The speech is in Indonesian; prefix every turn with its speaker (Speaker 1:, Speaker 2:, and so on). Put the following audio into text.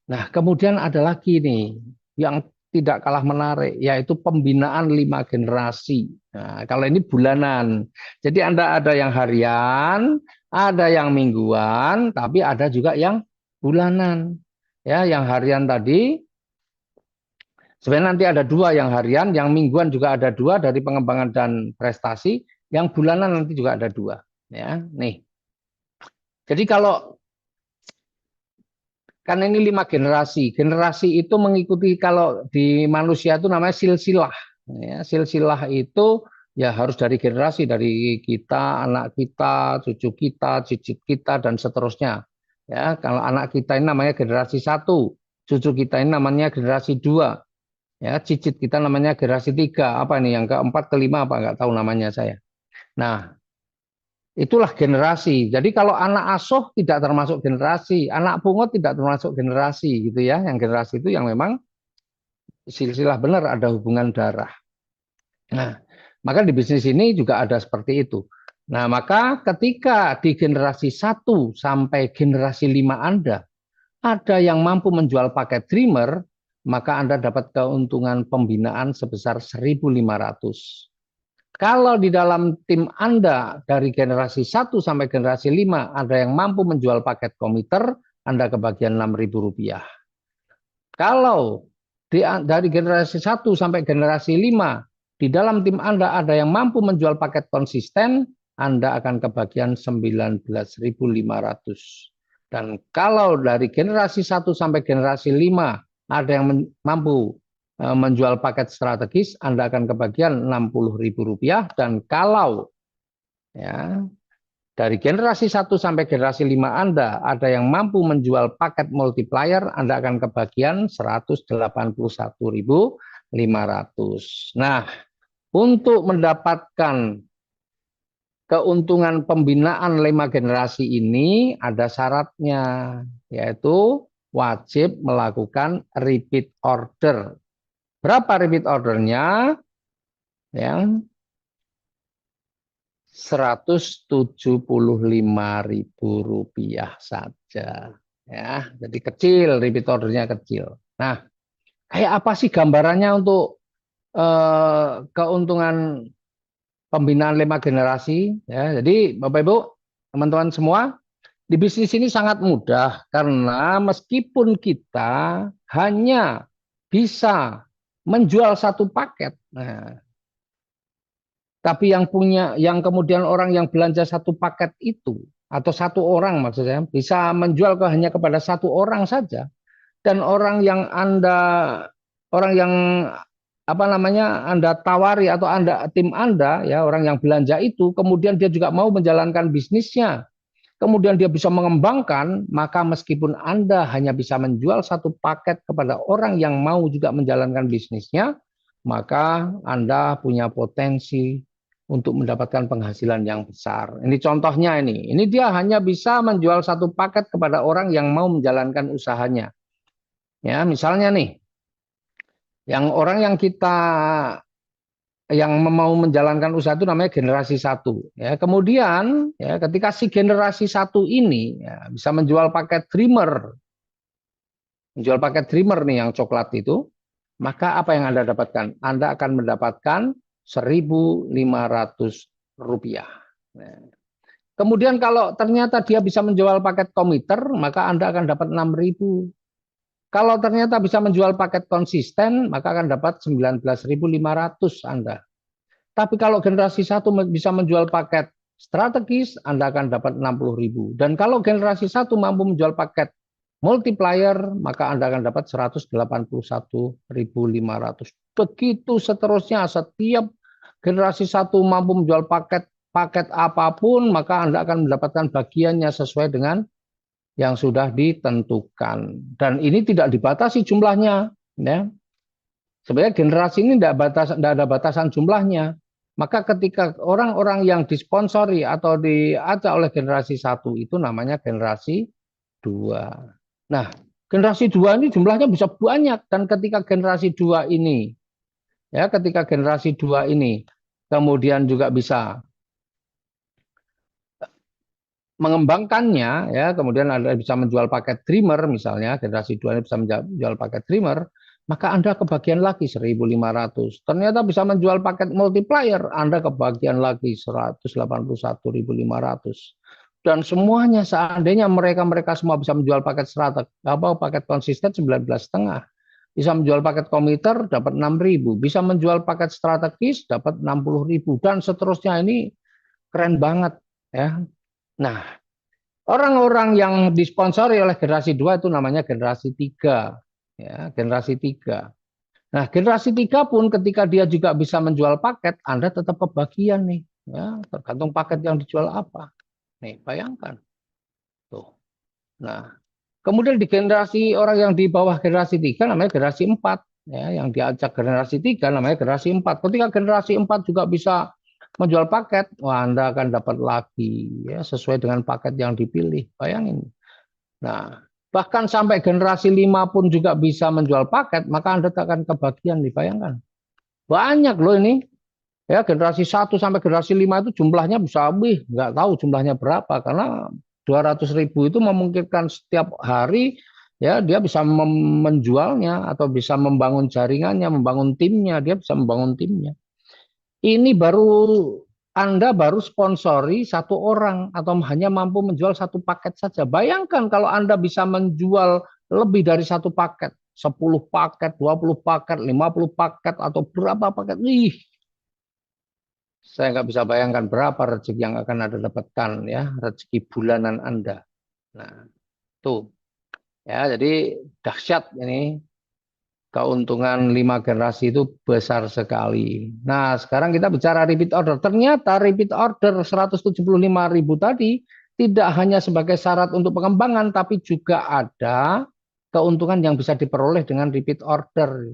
Speaker 1: Nah, kemudian ada lagi nih yang tidak kalah menarik, yaitu pembinaan 5 generasi. Nah, kalau ini bulanan. Jadi Anda ada yang harian, ada yang mingguan, tapi ada juga yang bulanan. Ya, yang harian tadi sebenarnya nanti ada dua yang harian, yang mingguan juga ada dua dari pengembangan dan prestasi, yang bulanan nanti juga ada dua. Ya, nih. Jadi kalau kan ini 5 generasi. Generasi itu mengikuti kalau di manusia itu namanya silsilah. Ya, silsilah itu ya harus dari generasi dari kita, anak kita, cucu kita, cicit kita dan seterusnya. Ya, kalau anak kita ini namanya generasi satu, cucu kita ini namanya generasi dua, ya, cicit kita namanya generasi tiga. Apa ini yang keempat, kelima apa nggak tahu namanya saya. Nah, itulah generasi. Jadi kalau anak asuh tidak termasuk generasi, anak pungut tidak termasuk generasi gitu ya. Yang generasi itu yang memang silsilah benar ada hubungan darah. Nah, maka di bisnis ini juga ada seperti itu. Nah, maka ketika di generasi 1 sampai generasi 5 Anda ada yang mampu menjual paket Dreamer, maka Anda dapat keuntungan pembinaan sebesar 1.500. Kalau di dalam tim Anda dari generasi 1 sampai generasi 5 ada yang mampu menjual paket komiter, Anda kebagian Rp6.000. Kalau dari generasi 1 sampai generasi 5 di dalam tim Anda ada yang mampu menjual paket konsisten, Anda akan kebagian 19.500. Dan kalau dari generasi 1 sampai generasi 5 ada yang mampu menjual paket strategis, Anda akan kebagian Rp60.000. Dan kalau ya dari generasi 1 sampai generasi 5 Anda ada yang mampu menjual paket multiplier, Anda akan kebagian 181.500. Nah, untuk mendapatkan keuntungan pembinaan 5 generasi ini ada syaratnya, yaitu wajib melakukan repeat order. Berapa repeat ordernya? Yang Rp175.000 saja. Ya, jadi kecil, repeat ordernya kecil. Nah, kayak apa sih gambarannya untuk keuntungan pembinaan 5 generasi? Ya, jadi Bapak Ibu, teman-teman semua, di bisnis ini sangat mudah karena meskipun kita hanya bisa menjual satu paket, nah, tapi yang kemudian orang yang belanja satu paket itu atau satu orang maksudnya bisa menjual hanya kepada satu orang saja, dan orang yang apa namanya Anda tawari atau tim Anda ya orang yang belanja itu kemudian dia juga mau menjalankan bisnisnya, kemudian dia bisa mengembangkan, maka meskipun Anda hanya bisa menjual satu paket kepada orang yang mau juga menjalankan bisnisnya, maka Anda punya potensi untuk mendapatkan penghasilan yang besar. Ini contohnya ini. Ini dia hanya bisa menjual satu paket kepada orang yang mau menjalankan usahanya. Ya, misalnya nih, yang orang yang mau menjalankan usaha itu namanya generasi satu. Ya, kemudian ya, ketika si generasi satu ini ya, bisa menjual paket Dreamer nih yang coklat itu, maka apa yang Anda dapatkan? Anda akan mendapatkan Rp1.500. Nah, kemudian kalau ternyata dia bisa menjual paket komiter, maka Anda akan dapat 6.000. Kalau ternyata bisa menjual paket konsisten, maka akan dapat 19.500 Anda. Tapi kalau generasi satu bisa menjual paket strategis, Anda akan dapat 60.000. Dan kalau generasi satu mampu menjual paket multiplier, maka Anda akan dapat 181.500. Begitu seterusnya, setiap generasi satu mampu menjual paket apapun, maka Anda akan mendapatkan bagiannya sesuai dengan yang sudah ditentukan. Dan ini tidak dibatasi jumlahnya. Ya. Sebenarnya generasi ini tidak ada batasan jumlahnya. Maka ketika orang-orang yang disponsori atau diajak oleh generasi satu itu namanya generasi dua. Nah, generasi dua ini jumlahnya bisa banyak, dan ketika generasi dua ini kemudian juga bisa mengembangkannya ya, kemudian Anda bisa menjual paket Dreamer misalnya, generasi 2 ini bisa menjual paket Dreamer, maka Anda kebagian lagi 1.500. Ternyata bisa menjual paket multiplier, Anda kebagian lagi 181.500. Dan semuanya seandainya mereka semua bisa menjual paket paket konsisten 19,5. Bisa menjual paket komiter dapat 6.000, bisa menjual paket strategis dapat 60.000 dan seterusnya. Ini keren banget ya. Nah, orang-orang yang disponsori oleh generasi 2 itu namanya generasi 3. Ya, generasi 3. Nah, generasi 3 pun ketika dia juga bisa menjual paket, Anda tetap kebagian nih. Ya, tergantung paket yang dijual apa. Nih, bayangkan. Tuh. Nah, kemudian di generasi orang yang di bawah generasi 3 namanya generasi 4. Ya, yang diajak generasi 3 namanya generasi 4. Ketika generasi 4 juga bisa menjual paket, wah Anda akan dapat lagi ya sesuai dengan paket yang dipilih. Bayangin. Nah, bahkan sampai generasi 5 pun juga bisa menjual paket, maka Anda akan kebagian, dibayangkan. Banyak loh ini. Ya, generasi 1 sampai generasi 5 itu jumlahnya bisa lebih, nggak tahu jumlahnya berapa karena 200.000 itu memungkinkan setiap hari ya dia bisa menjualnya atau bisa membangun jaringannya, membangun timnya, dia bisa membangun timnya. Ini Anda baru sponsori satu orang atau hanya mampu menjual satu paket saja. Bayangkan kalau Anda bisa menjual lebih dari satu paket, 10 paket, 20 paket, 50 paket, atau berapa paket. Saya nggak bisa bayangkan berapa rezeki yang akan Anda dapatkan ya, rezeki bulanan Anda. Nah, tuh. Ya, jadi dahsyat ini. Keuntungan 5 generasi itu besar sekali. Nah, sekarang kita bicara repeat order. Ternyata repeat order 175.000 tadi tidak hanya sebagai syarat untuk pengembangan, tapi juga ada keuntungan yang bisa diperoleh dengan repeat order.